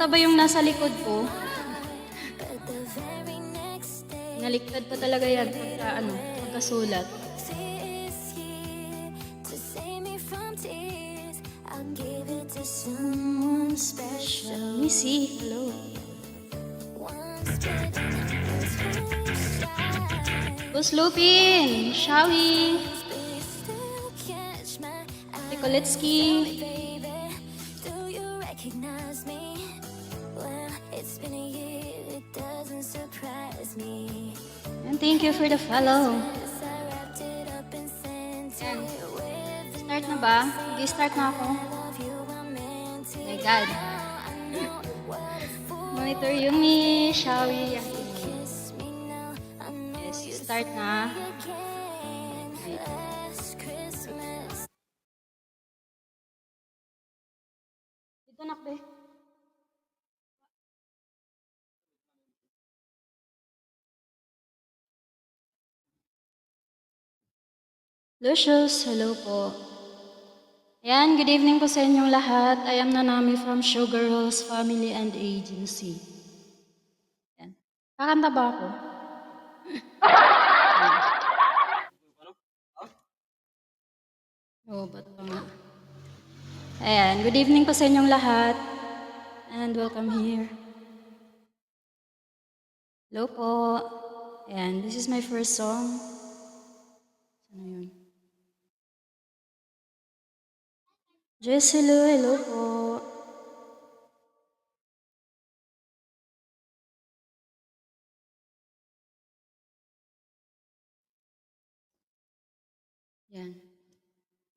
Kita ba yung nasa likod ko? Naliktad pa talaga yan pagka pagkasulat. Someone special. Missy, hello. Boss Lupin, Shawi, Nikoletsky. And thank you for the follow. Start na ba? Start na ako. Oh my God. Monitor Yumi, Shawi, yes, start na. Dito na pe. Lucius, hello po. Ayan, good evening po sa inyong lahat. I am Nanami from Sugar Rolls Family and Agency. Ayan. Kakanta ba ako? Oo, ba't pa nga? Ayan, good evening po sa inyong lahat. And welcome here. Hello po. Ayan, this is my first song. Ano yun? Jess, hello po. Yan.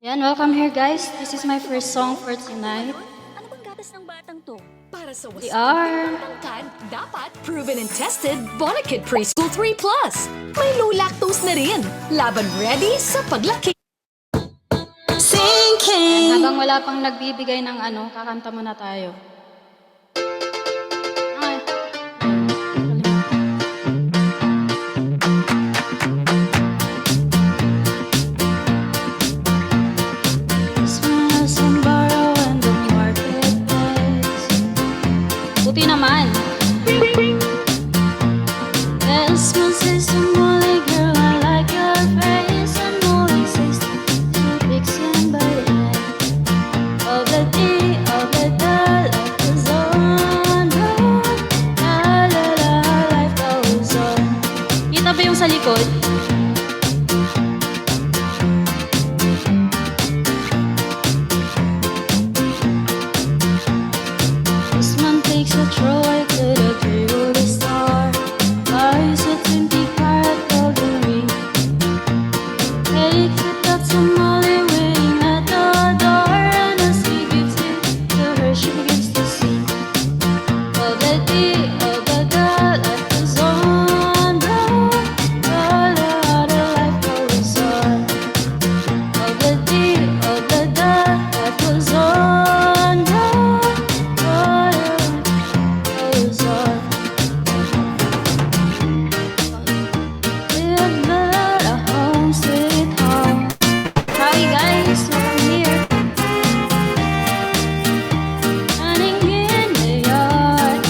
Yan, welcome here guys. This is my first song for tonight. Ano bang gatas ng batang to? Para sa We are... tangkad, dapat proven and tested Bonakid Preschool 3 Plus. May low lactose na rin. Laban ready sa paglaki. Yan, habang wala pang nagbibigay ng kakanta muna tayo. Ay. Buti naman. Kita ba yung sa likod? This man takes a throwaway to the jewelry store, buys a 20-carat golden ring, takes it out to Molly waiting at the door, and as he gives it to her, she begins to sing. Oh, the day, oh, the life goes on, the life goes on. Oh, the day, oh, the life goes on, goes on. Live better, home sweet home. Hi guys, welcome here. Running in the yard,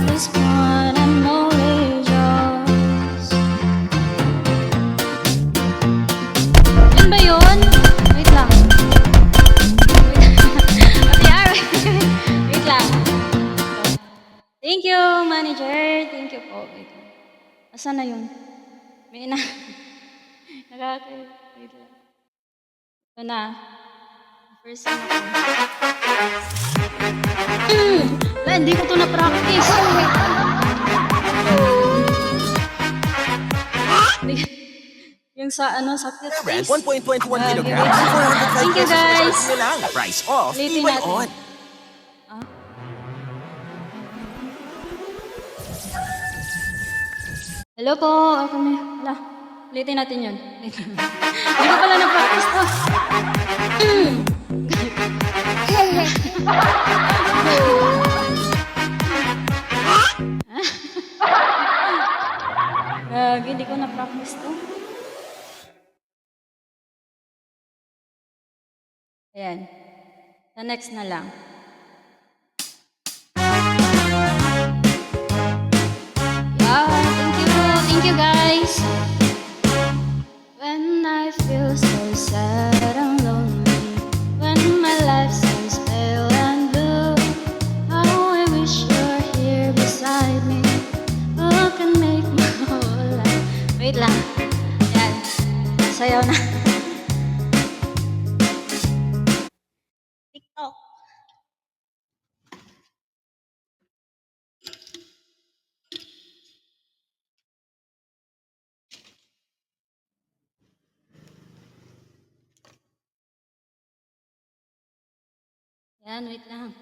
this one and only yours. Yun ba yun? Wait lang. Wait lang. Thank you, manager. Thank you po. Wait lang. Asan na yun? May wait lang. Ito na. First song ako. Wala, hindi ko ito na-practice. Yung sa sa cute Brand face. 1.21 kilograms, Thank you, guys. 405 pesos na lang. Price off, Ulitin iwan natin. on. Hello po, ako may... Wala, ulitin natin yun. Hindi ko pala na-practice to. Hindi ko na-practice to. Ayan. The next na lang. Oh. Yan, wait lang.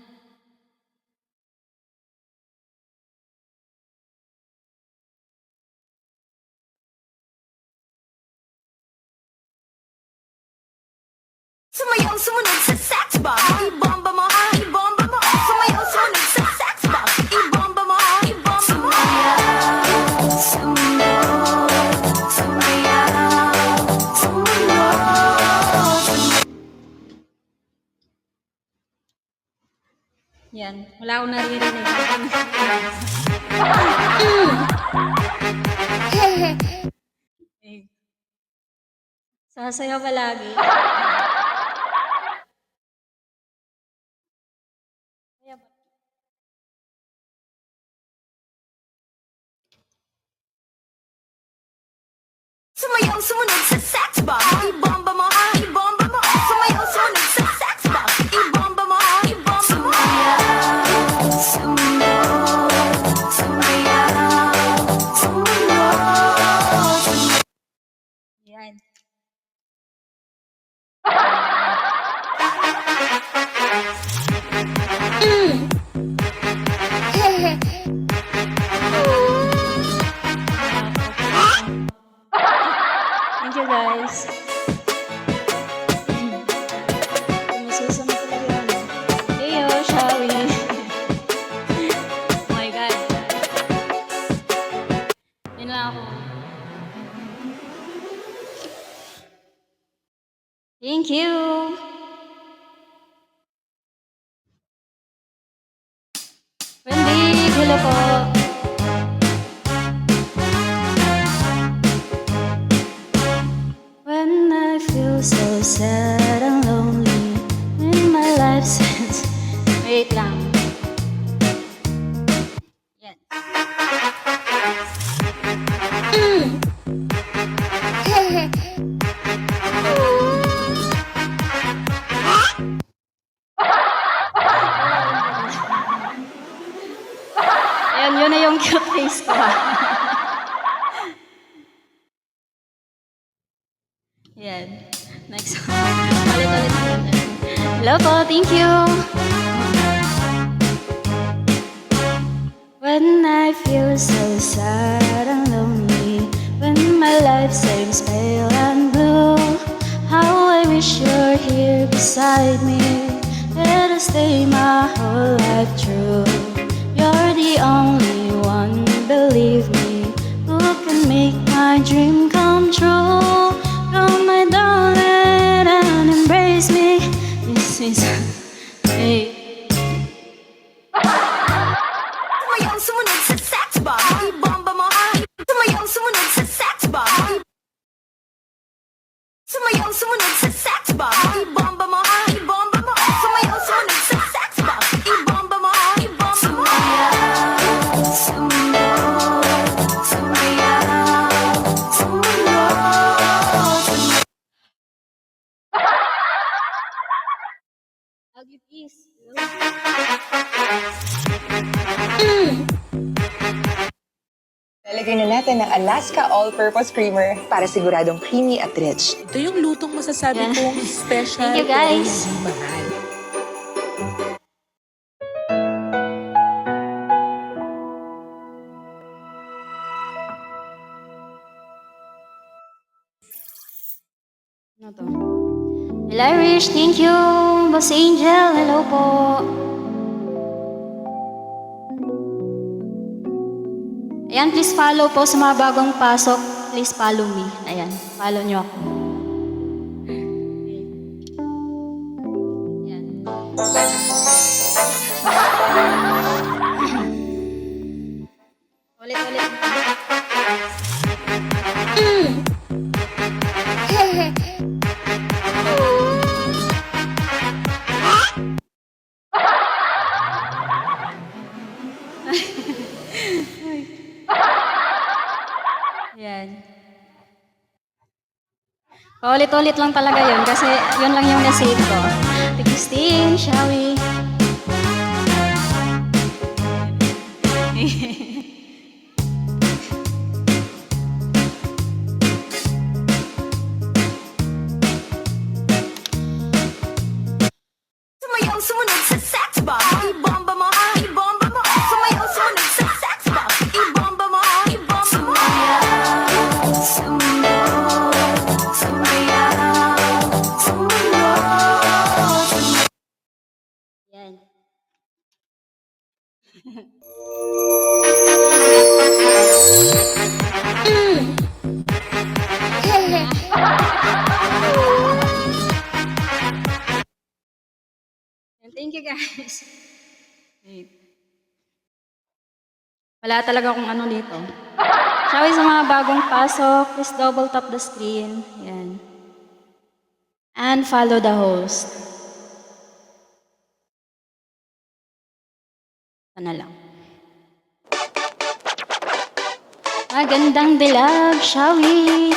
Sumayaw sumunod sa sex bomb. Ibomba mo, ibomba mo. Sumayaw sumunod sa sex bomb. Ibomba mo, ibomba mo. Sumayaw, sumunod. Sumayaw, sumunod. Yan, wala akong naririnig. Okay. Sasayaw palagi. Kaya ba? Sumayaw sumunod sa sex bomb. Ibomba mo, ibomba mo. Sumayaw sumunod sa sex bomb. Ibomba mo, ibomba mo. Sumayaw, sumunod. Sumayaw, sumunod. Yan. Thank you guys. Masusunod talaga yan. Heyo, shall we? Oh my God. Yun lang ako. Thank you. Wendy, hello po. When I feel so sad and lonely in my life since... Wait lang. Yan. Ayan, yun na yung cute face ko. Yan. Next one. Ulit. Hello po, thank you. When I feel so sad and lonely, when my life seems pale and blue, how I wish you're here beside me. Let us stay my whole life through. You're the only one, believe me, who can make my dream come true. Come my darling and embrace me. This is hey. Sumayaw sumunod sa sex bomb. Ibomba mo, sumayaw sumunod sa sex bomb. Sumayaw sumunod sa sex bomb. Ibomba mo, ibomba mo. Sumayaw sumunod sa sex bomb. Ibomba mo, ibomba mo. Sumayaw, sumunod. Sumayaw, sumunod. I'll give peace. Lalagyan na natin ng Alaska All-Purpose Creamer para siguradong creamy at rich. Ito yung lutong masasabi Yan. kong special. Thank you, guys. pero hindi mahal. Ano to? Hello, Irish. Thank you. Boss Angel. Hello po. Ayan, please follow po sa mga bagong pasok. Please follow me. Ayan, follow nyo ako. Ayan. Ulit. Ayan. Paulit-ulit lang talaga yun kasi yun lang yung nasave ko. Ate Christine. again, shall we? Sumayaw, sumunod sa sex bomb. Ibomba mo, ibomba mo. Sumayaw, sumunod sa sex bomb. Ibomba mo, ibomba mo. Sumayaw, sumunod. Sumayaw, sumunod. Yan. Thank you guys. Wait. Wala talaga kung ano dito. Shall we sa mga bagong pasok, please double tap the screen. Yan. And follow the host. Ito na lang. Magandang dilag, shall we?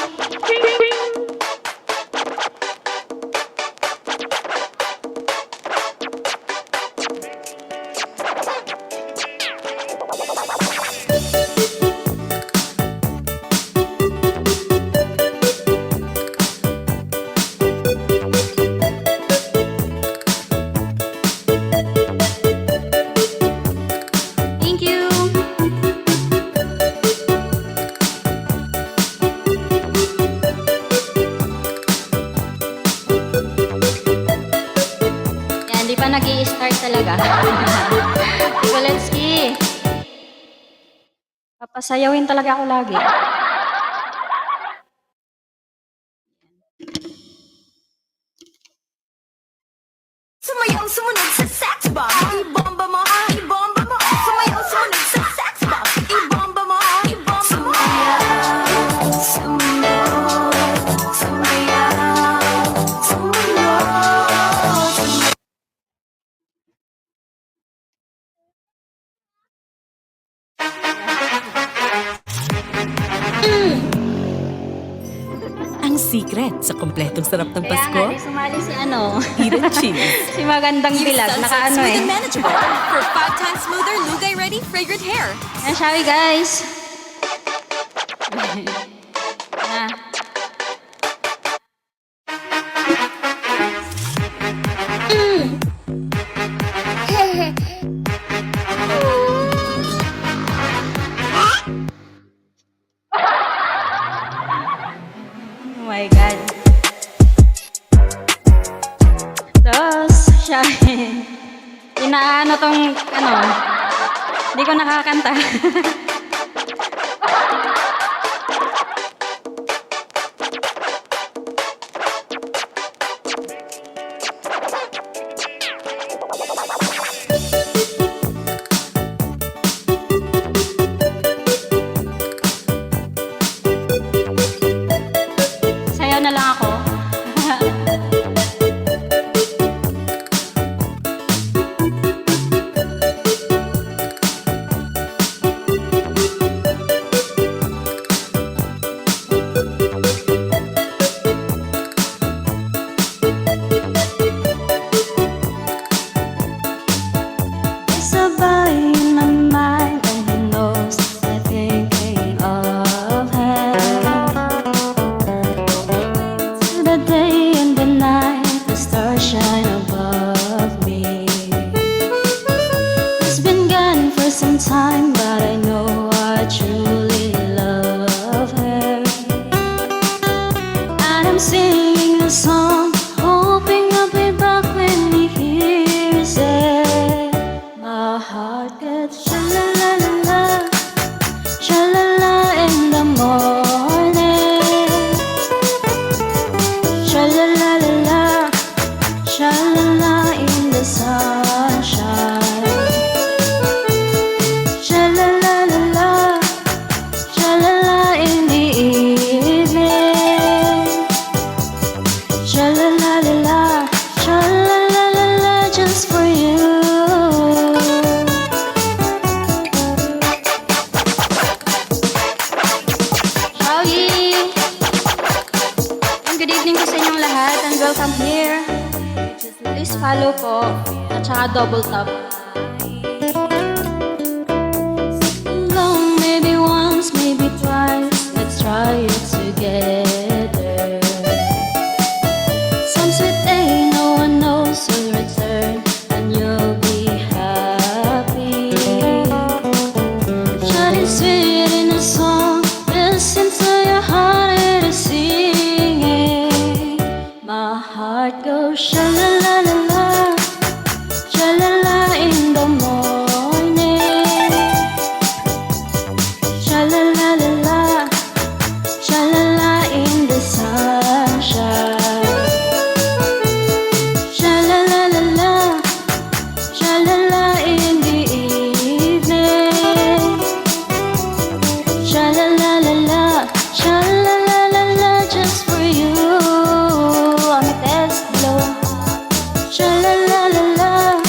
Thank you. Yan, di pa nag-i-start talaga. Tigoletski. Papasayawin talaga ako lagi. Sumayaw, sumunod sa sex bomb. Ibomba mo, ibomba mo. Sumayaw, sumunod sa sex bomb. Ibomba mo, ibomba mo. Sumayaw, sumunod. Sumayaw, sumunod. Ang secret sa kompletong sarap ng Kaya nga, Pasko, di sumali si ano. eat and cheese. Si magandang dilag. Naka ano eh. manageable. For 5 times smoother, Lugay Ready fragrant hair. Yan, shall we guys? Na. Oh my God. Dos, siya. Inaano tong, ano, hindi ko nakakanta. Sayaw na lang ako. po. At saka double tap. Long, maybe once, maybe twice. Let's try it together. Some sweet day no one knows will return, and you'll be happy. Shining sweet in a song, listen to your heart it is singing. My heart goes sha la la la la, sha la la in the morning, sha la la la la, sha la la in the sunshine. Sha-la-la-la-la, in the evening. Sha-la-la-la-la, sha-la-la-la-la, just for you. On a best blow. Sha-la-la-la-la,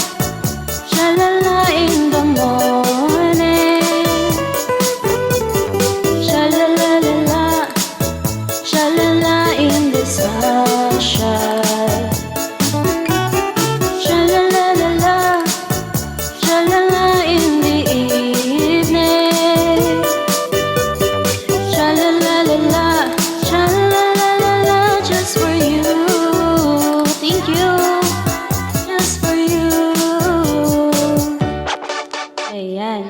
sha-la-la in the morning. Sha-la-la-la-la, sha-la-la in the sunshine. Sha-la-la-la-la, sha-la-la in the evening. Sha-la-la-la-la, sha-la-la-la-la, just for you. Thank you, just for you. Ayan.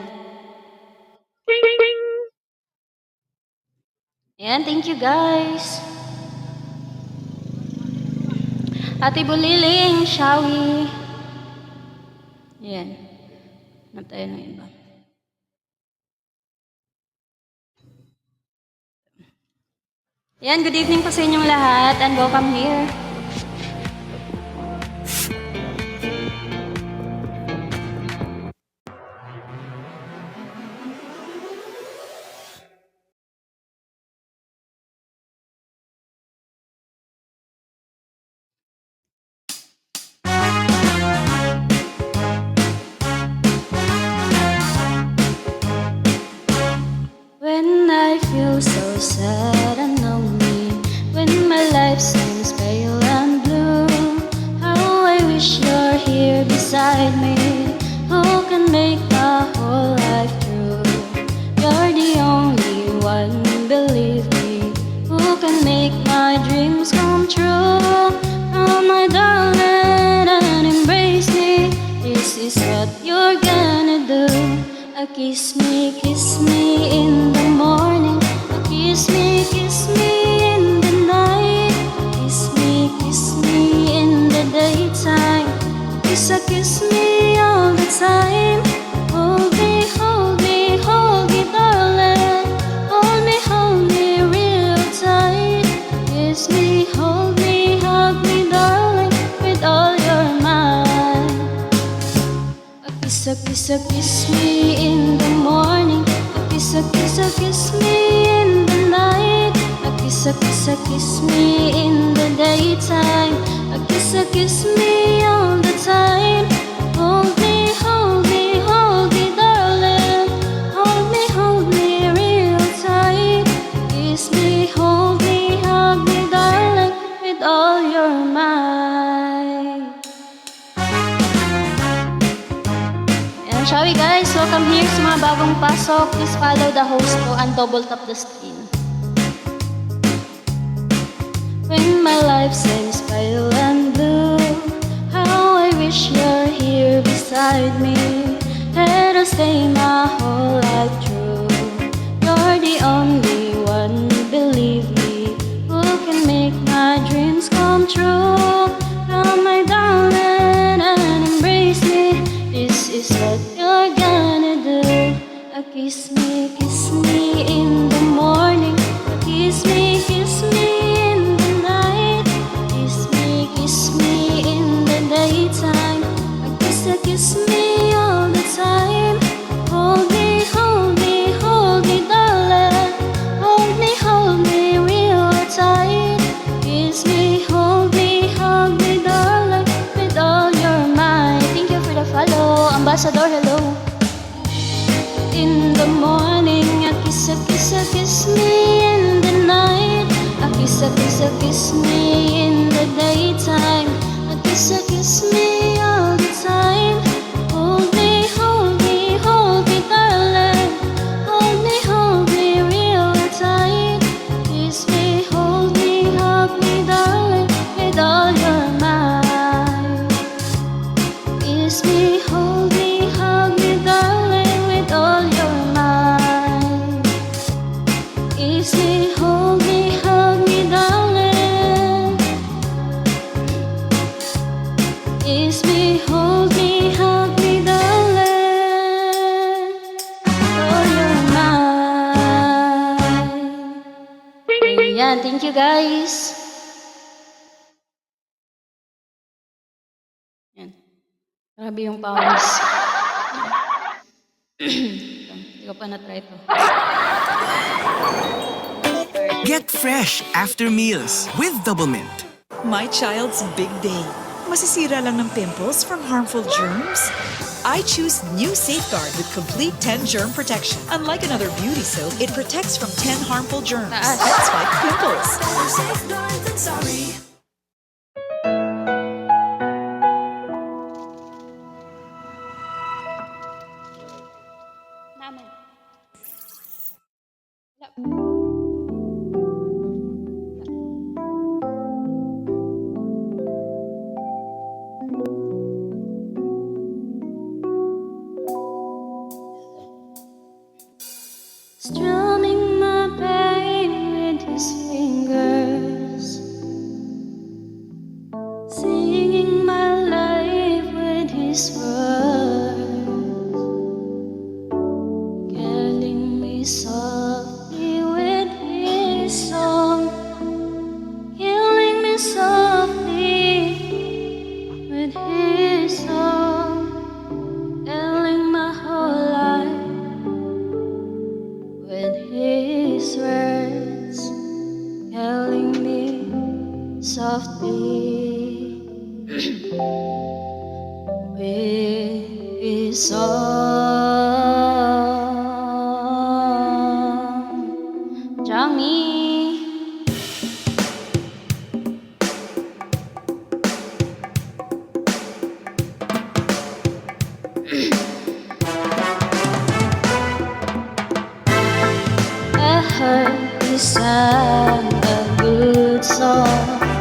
Ayan, thank you guys. Ate Buliling, Shawi. Ayan. Hanap tayo ng iba. Ayan, good evening po sa inyong lahat and welcome here. When I feel so sad and lonely, when my life seems pale and blue, how I wish you're here beside me. Who can make my whole life true? You're the only one, believe me, who can make my dreams come true. Come my darling and embrace me. This is what you're gonna do. Kiss me in the morning. Kiss me in the night. Kiss me in the daytime. Kiss me all the time. Hold me, darling. Hold me real tight. Kiss me, hold me, hug me, darling, with all your might. Kiss me in the morning. Kiss me in the night. Kiss me in the daytime. Kiss me all the time. Hold me, darling. Hold me real tight. Kiss me, hold me, hug me, darling, with all your might. And shall we guys, welcome here sa mga bagong pasok. Please follow the host ko and double tap the screen. When my life seems pale and blue, how I wish you're here beside me. Let us stay my whole life through. You're the only one, believe me, who can make my dreams come true. Come my darling and embrace me. This is what you're gonna do. Kiss me in the morning. Kiss me in the night. Kiss me in the daytime. Kiss me all the time. Hold me, darling. Hold me real tight. Kiss me, hold me, hug me, darling, with all your might. Thank you for the follow, Ambassador. Hello. In the morning, kiss me in the night. Kiss me in the daytime. Kiss me hold me, hug me, darling, with all your might. Kiss me, hold me, hug me, darling. Kiss me, hold me, hug me, darling. All your might. Ayan, thank you guys. Yan. Grabe yung pawis. Hindi ko pa na-try to. Get fresh after meals with Double Mint. My child's big day. Masisira lang ng pimples from harmful germs? I choose new Safeguard with complete 10 germ protection. Unlike another beauty soap, it protects from 10 harmful germs Taas. that spike pimples. Safeguard than sorry. Naman. Strumming my pain with his fingers, singing my life with his words, killing me softly with his song, killing me softly with his song, telling my whole life with his words, telling me softly with his song. Johnny. I heard he sang a good song.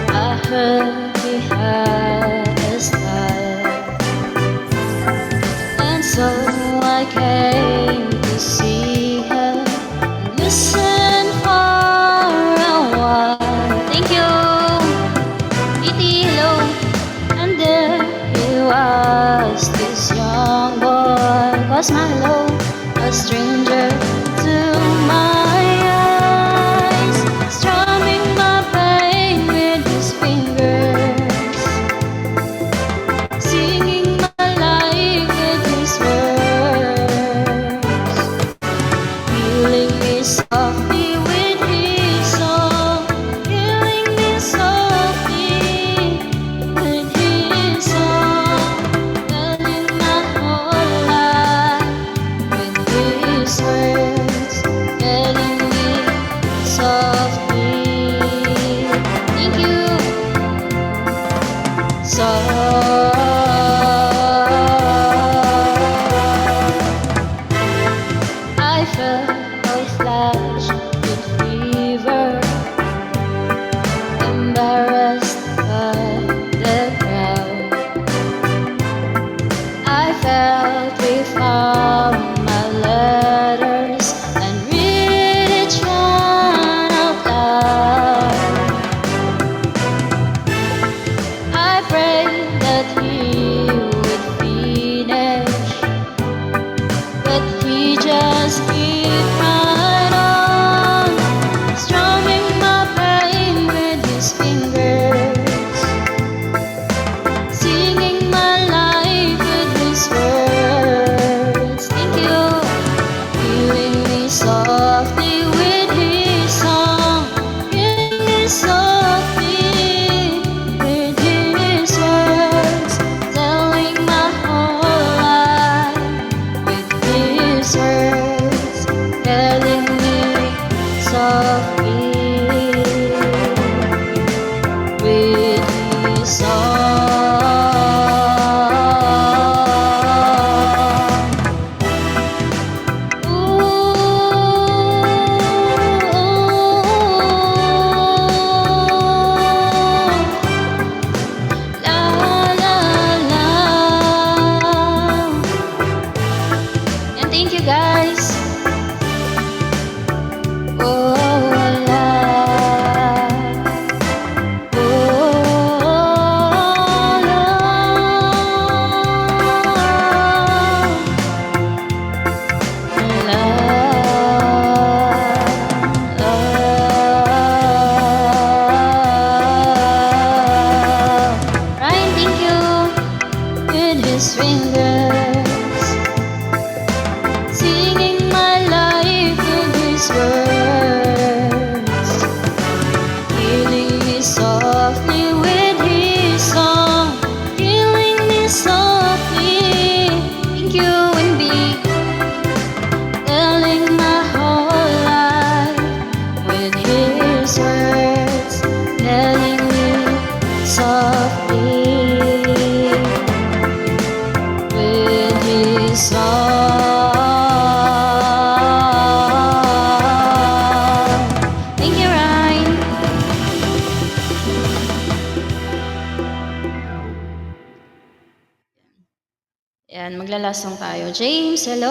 I heard he had a style, and so I came to see her and listen for a while. Thank you, Itilo. And there he was, this young boy, cause my love, a stranger to my eyes, strumming my pain with his fingers, singing my life with his words, healing me softly with his song, healing me softly with his song, telling my whole life with his his fingers, singing my life in his words, healing me softly with his song, healing me softly. Thank you and be telling my whole life with his words, telling me softly with his song. Thank you, Ryan. Yan, maglalasong tayo. James, hello.